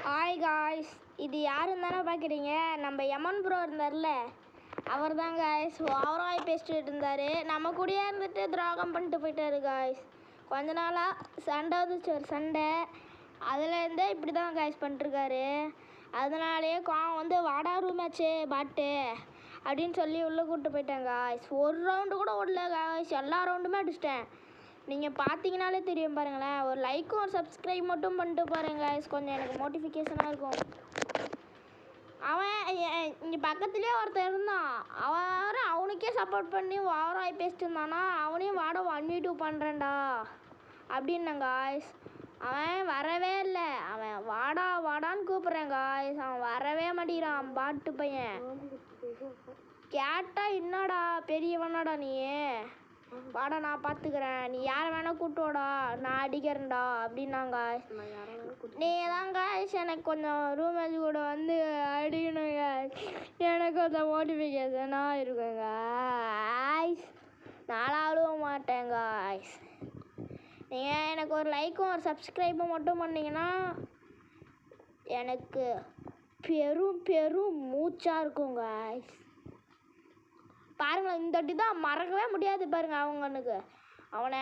Hi guys, இது யாருன்னு தானே பார்க்குறீங்க. நம்ம யமன் ப்ரோ இருந்தார்ல, அவர் தான் காய்ஸ். ஓவராய் பேசிட்டு இருந்தார். நம்ம கூடயே இருந்துட்டு துரோகம் பண்ணிட்டு போயிட்டாரு காய்ஸ். கொஞ்ச நாளாக சண்டை வந்துச்சு, ஒரு சண்டை. அதுலேருந்தே இப்படி தான் காய்ஸ் பண்ணிட்டுருக்காரு. அதனாலேயே வந்து வாடா ரூமாச்சு பாட்டு அப்படின்னு சொல்லி உள்ளே கூப்பிட்டு போயிட்டேன் காய்ஸ். ஒரு ரவுண்டு கூட ஓடல காய்ஸ், எல்லா ரவுண்டுமே அடிச்சிட்டேன். நீங்கள் பார்த்தீங்கனாலே தெரியும் பாருங்களேன். ஒரு லைக்கும் ஒரு சப்ஸ்கிரைப் மட்டும் பண்ணிட்டு பாருங்க காய்ஸ், கொஞ்சம் எனக்கு மோட்டிஃபிகேஷனாக இருக்கும். அவன் இங்கே பக்கத்துலேயே ஒருத்தன் இருந்தான். அவனுக்கே சப்போர்ட் பண்ணி ஓவராய் பேசிட்டு இருந்தானா. அவனையும் வாட 1v2 பண்ணுறேன்டா அப்படின்னாங்க காய்ஸ். அவன் வரவே இல்லை. அவன் வாடா வாடான்னு கூப்பிட்றேன் காய்ஸ், அவன் வரவே மாட்டேங்கிறான் பாட்டு பையன். கேட்டா என்னடா பெரியவனாடா நீ, வாடா நான் பார்த்துக்கிறேன், நீ யாரை வேணால் கூப்பிட்டோடா, நான் அடிக்கிறேன்டா அப்படின்னாங்க. நீ தான் காய்ஸ் எனக்கு கொஞ்சம் ரூமேஜ் கூட வந்து அடிக்கணுங்க, எனக்கு கொஞ்சம் மோட்டிஃபிகேஷனாக இருக்குங்க காய்ஸ். நான் அழுவ மாட்டேன் காய்ஸ். நீங்கள் எனக்கு ஒரு லைக்கும் ஒரு சப்ஸ்கிரைபும் மட்டும் பண்ணிங்கன்னா எனக்கு பெரும் பெரும் மூச்சாக இருக்கும் காய்ஸ். பாருங்களேன், இந்த வாட்டி தான் மறக்கவே முடியாது பாருங்கள். அவனுக்கு அவனை